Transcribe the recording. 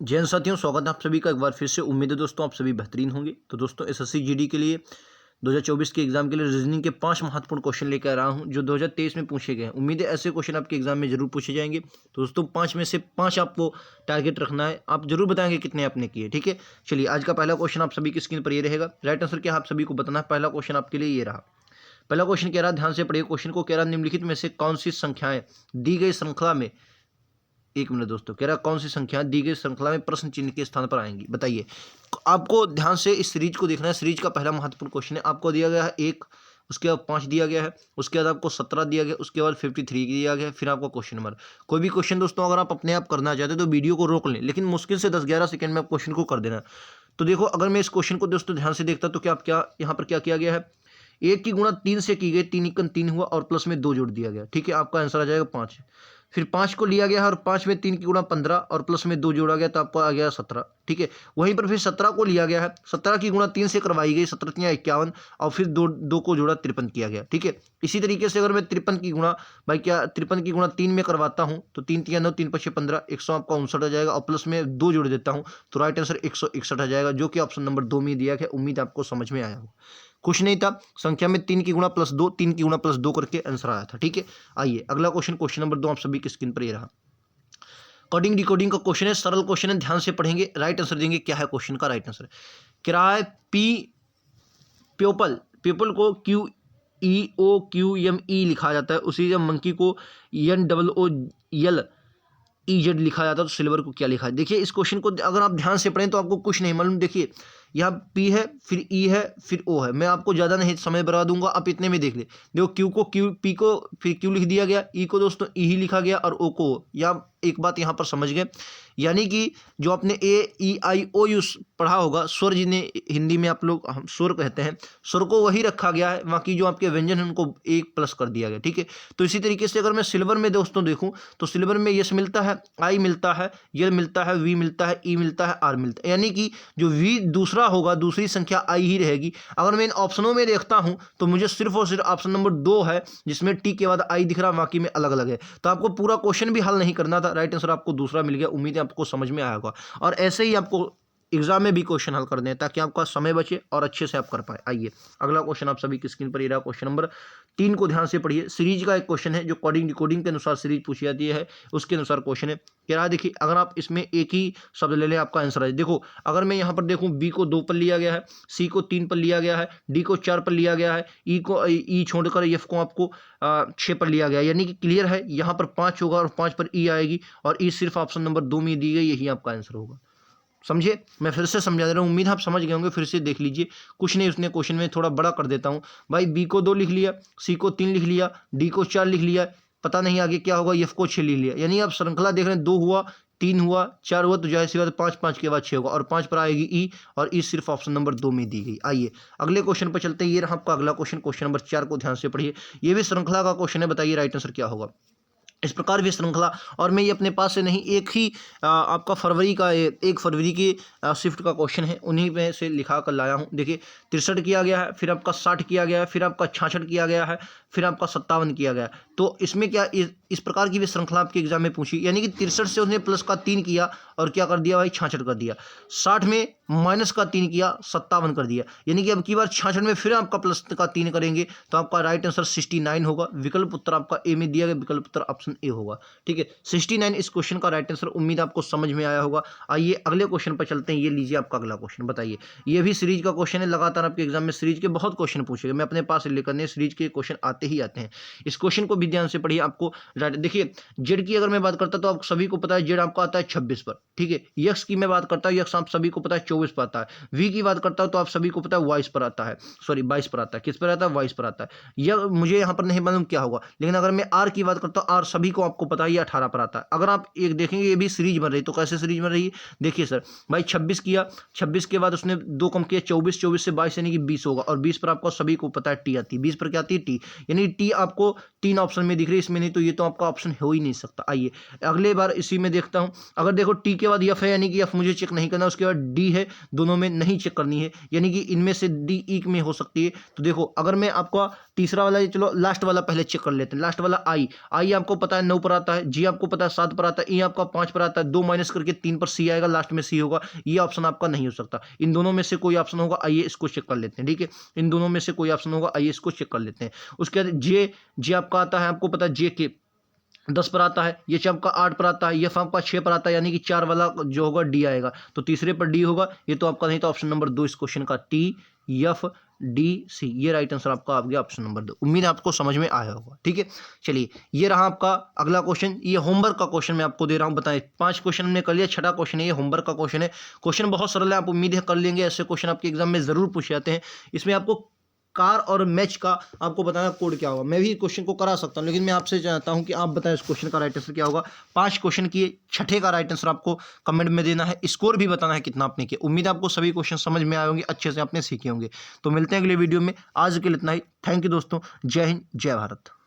जय हिंद साथियों, स्वागत है आप सभी का एक बार फिर से। उम्मीद है दोस्तों आप सभी बेहतरीन होंगे। तो दोस्तों एसएससी जीडी के लिए 2024 के एग्जाम के लिए रीजनिंग के 5 महत्वपूर्ण क्वेश्चन लेकर आ रहा हूं जो 2023 में पूछे गए हैं। उम्मीद है ऐसे क्वेश्चन आपके एग्जाम में जरूर पूछे जाएंगे। तो दोस्तों 5 में से 5 आपको टारगेट रखना है। आप जरूर बताएंगे कितने आपने किए, ठीक है। चलिए, आज का पहला क्वेश्चन आप सभी की स्क्रीन पर ये रहेगा। राइट आंसर क्या आप सभी को बताना है। पहला क्वेश्चन आपके लिए ये रहा। पहला क्वेश्चन कह रहा है, ध्यान से पढ़िए क्वेश्चन को। कह रहा है निम्नलिखित में से कौन सी संख्याएं दी गई श्रृंखला में, एक मिनट दोस्तों, कह रहा कौन सी संख्या दी गई श्रृंखला में प्रश्न चिन्ह के स्थान पर आएंगी, बताइए। आपको ध्यान से इस सीरीज को देखना है। सीरीज का पहला महत्वपूर्ण क्वेश्चन है। आपको दिया गया है 1, उसके बाद 5 दिया गया है, उसके बाद आपको 17 दिया गया, उसके बाद 53 दिया गया है, फिर आपको क्वेश्चन नंबर। कोई भी क्वेश्चन दोस्तों अगर आप अपने आप करना चाहते हो तो वीडियो को रोक लें, लेकिन मुश्किल से 10-11 सेकंड में आप क्वेश्चन को कर देना। तो देखो, अगर मैं इस क्वेश्चन को दोस्तों ध्यान से देखता तो क्या यहाँ पर क्या किया गया है। 1 की गुणा 3 से की गई, 3 एकम 3 हुआ और प्लस में 2 जोड़ दिया गया, ठीक है। आपका आंसर आ जाएगा 5। फिर 5 को लिया गया है और 5 में 3 की गुणा 15 और प्लस में 2 जोड़ा गया तो आपको आ गया 17, ठीक है। वहीं पर फिर 17 को लिया गया है, 17 की गुणा 3 से करवाई गई, 17 तियां 51 और फिर 2 को जोड़ा 53 किया गया, ठीक है। इसी तरीके से अगर मैं 53 की गुणा 53 की गुणा 3 में करवाता हूं तो 3 तियां 9, 3 पछे 15, 100 आपका 59 आ जाएगा और प्लस में 2 जोड़ देता हूं तो राइट आंसर 161 आ जाएगा, जो कि ऑप्शन नंबर 2 में दिया गया। उम्मीद आपको समझ में आया हो। कुछ नहीं था, संख्या में 3 की गुणा प्लस 2, 3 की गुणा प्लस 2 करके आंसर आया था, ठीक है। आइए अगला क्वेश्चन, क्वेश्चन नंबर 2 आप सभी की स्क्रीन पर ये रहा। कोडिंग डिकोडिंग का क्वेश्चन है, सरल क्वेश्चन है, ध्यान से पढ़ेंगे, राइट आंसर देंगे। क्या है क्वेश्चन का राइट आंसर? किराए पी प्योपल, पीपल को QEOQME लिखा जाता है, उसी जब मंकी को NOOLEZ लिखा जाता है, तो सिल्वर को क्या लिखा है? देखिए इस क्वेश्चन को अगर आप ध्यान से पढ़ें तो आपको कुछ नहीं मालूम। देखिए यहाँ P है, फिर E है, फिर O है। मैं आपको ज़्यादा नहीं समय बर्बाद दूंगा, आप इतने में देख ले। देखो P को फिर Q लिख दिया गया, E को दोस्तों E ही लिखा गया और O को O। या एक बात यहाँ पर समझ गए, यानी कि जो आपने AEIOU पढ़ा होगा, स्वर जिन्हें हिंदी में आप लोग हम स्वर कहते हैं, स्वर को वही रखा गया है, बाकी जो आपके व्यंजन हैं उनको 1 प्लस कर दिया गया, ठीक है। तो इसी तरीके से अगर मैं सिल्वर में दोस्तों देखूं तो सिल्वर में यस मिलता है, आई मिलता है, यल मिलता है, वी मिलता है, ई मिलता है, आर मिलता है, यानी कि जो वी दूसरा होगा, दूसरी संख्या आई ही रहेगी। अगर मैं इन ऑप्शनों में देखता हूं तो मुझे सिर्फ और सिर्फ ऑप्शन नंबर 2 है जिसमें टी के बाद आई दिख रहा, बाकी में अलग अलग है। तो आपको पूरा क्वेश्चन भी हल नहीं करना था, राइट आंसर आपको दूसरा मिल गया। उम्मीद है आपको समझ में आया होगा और ऐसे ही आपको एग्जाम में भी क्वेश्चन हल कर दें ताकि आपका समय बचे और अच्छे से आप कर पाए। आइए अगला क्वेश्चन आप सभी की स्क्रीन पर ये रहा। क्वेश्चन नंबर 3 को ध्यान से पढ़िए। सीरीज का एक क्वेश्चन है जो कोडिंग डिकोडिंग के अनुसार सीरीज पूछी जाती है, उसके अनुसार क्वेश्चन है। कह रहा है देखिए, अगर आप इसमें एक ही शब्द ले लें आपका आंसर है। देखो अगर मैं यहाँ पर देखूँ, बी को 2 पर लिया गया है, सी को 3 पर लिया गया है, डी को 4 पर लिया गया है, ई छोड़कर एफ को आपको 6 पर लिया गया, यानी कि क्लियर है। यहाँ पर 5 होगा और 5 पर ई आएगी और ई सिर्फ ऑप्शन नंबर 2 में दी गई, यही आपका आंसर होगा। समझे? मैं फिर से समझा दे रहा हूँ, उम्मीद आप समझ गए होंगे। फिर से देख लीजिए, कुछ नहीं, उसने क्वेश्चन में थोड़ा बड़ा कर देता हूँ भाई। बी को 2 लिख लिया, सी को 3 लिख लिया, डी को 4 लिख लिया, पता नहीं आगे क्या होगा, एफ को 6 लिख लिया। यानी आप श्रृंखला देख रहे हैं, 2 हुआ, 3 हुआ, 4 हुआ, तो जाहिर सी बात 5, 5 के बाद 6 होगा और 5 पर आएगी ई, और ई सिर्फ ऑप्शन नंबर 2 में दी गई। आइए अगले क्वेश्चन पर चलते हैं। ये रहा आपका अगला क्वेश्चन, क्वेश्चन नंबर 4 को ध्यान से पढ़िए। ये भी श्रृंखला का क्वेश्चन है, बताइए राइट आंसर क्या होगा। इस प्रकार भी श्रृंखला, और मैं ये अपने पास से नहीं, एक ही आपका फरवरी का 1 फरवरी की शिफ्ट का क्वेश्चन है, उन्हीं में से लिखा कर लाया हूँ। देखिए 63 किया गया है, फिर आपका 60 किया गया है, फिर आपका 66 किया गया है, फिर आपका 57 किया गया है। तो इसमें क्या इस प्रकार की भी श्रृंखला आपके एग्जाम में पूछी, यानी कि 63 से उसने प्लस का 3 किया और क्या कर दिया भाई, 66 कर दिया। 60 में माइनस का 3 किया, 57 कर दिया, यानी कि अब की बार 66 में फिर आपका प्लस का 3 करेंगे तो आपका राइट आंसर 69 होगा। विकल्प उत्तर आपका ए में दिया गया, विकल्प उत्तर ऑप्शन ए होगा, ठीक है। 69 इस क्वेश्चन का राइट आंसर। उम्मीद आपको समझ में आया होगा। आइए अगले क्वेश्चन पर चलते हैं। ये लीजिए आपका अगला क्वेश्चन, बताइए। ये भी सीरीज का क्वेश्चन है, लगातार आपके एग्जाम में सीरीज के बहुत क्वेश्चन पूछेंगे, मैं अपने पास लेकर नहीं, सीरीज के क्वेश्चन आते ही आते हैं। इस क्वेश्चन को भी ध्यान से पढ़िए। आपको देखिए, जेड की अगर मैं बात करता तो आप सभी को पता है जेड आपका आता है 26 पर, ठीक है। यक्स की मैं बात करता हूँ, यक्स आप सभी को पता है 24 पर आता है। वी की बात करता हूँ तो आप सभी को पता है 22 पर आता है, सॉरी 22 पर आता है। किस पर आता है? 22 पर आता है। यह मुझे यहाँ पर नहीं मालूम क्या होगा, लेकिन अगर मैं आर की बात करता हूँ, आर सभी को आपको पता है ये 18 पर आता है। अगर आप एक देखेंगे ये भी सीरीज बन रही, तो कैसे सीरीज बन रही है? देखिए सर भाई 26 किया, 26 के बाद उसने 2 कम किया, 24, 24 से 22 यानी कि 20 होगा, और 20 पर आपको सभी को पता है टी आती है। 20 पर क्या आती है? टी, यानी टी आपको 3 ऑप्शन में दिख रही है, इसमें नहीं, तो ये तो आपका ऑप्शन हो ही नहीं सकता। आइए अगले बार इसी में देखता हूं। अगर देखो टी के बाद एफ है, यानी कि एफ मुझे चेक नहीं करना, उसके बाद डी है, दोनों में नहीं चेक करनी है, यानी कि इनमें से डी ई में हो सकती है। तो देखो अगर मैं आपका तीसरा वाला, चलो लास्ट वाला पहले चेक कर लेते हैं। लास्ट वाला आई आपको पता है 9 पर आता है, जी आपको पता है 7 पर आता है, ई आपका 5 पर आता है, 2 माइनस करके 3 पर सी आएगा, लास्ट में सी होगा। ये ऑप्शन आपका नहीं हो सकता। इन दोनों में से कोई ऑप्शन होगा, आइए इसको चेक कर लेते हैं। ठीक है, इन दोनों में से कोई ऑप्शन होगा, आइए इसको चेक कर लेते हैं। उसके बाद जे आपका आता है, आपको पता है जे के 10 पर आता है, ये आपका 8 पर आता है, ये आपका 6 पर आता है, यानी कि 4 वाला जो होगा डी आएगा। तो तीसरे पर डी होगा, ये तो आपका नहीं, तो ऑप्शन नंबर 2 इस क्वेश्चन का टी एफ डी सी, ये राइट आंसर आपका आ गया ऑप्शन नंबर 2। उम्मीद है आपको समझ में आया होगा। ठीक है, चलिए ये रहा आपका अगला क्वेश्चन। ये होमवर्क का क्वेश्चन मैं आपको दे रहा हूं, बताएं 5 क्वेश्चन हमने कर लिया, 6वां क्वेश्चन है ये होमवर्क का क्वेश्चन है। क्वेश्चन बहुत सरल है, आप उम्मीद है कर लेंगे। ऐसे क्वेश्चन आपके एग्जाम में जरूर पूछे जाते हैं। इसमें आपको कार और मैच का आपको बताना कोड क्या होगा। मैं भी क्वेश्चन को करा सकता हूं, लेकिन मैं आपसे चाहता हूं कि आप बताएं इस क्वेश्चन का राइट आंसर क्या होगा। 5 क्वेश्चन किए, 6ठे का राइट आंसर आपको कमेंट में देना है। स्कोर भी बताना है कितना आपने किया। उम्मीद है आपको सभी क्वेश्चन समझ में आए होंगे, अच्छे से आपने सीखे होंगे। तो मिलते हैं अगले वीडियो में, आज के लिए इतना ही। थैंक यू दोस्तों, जय हिंद, जय भारत।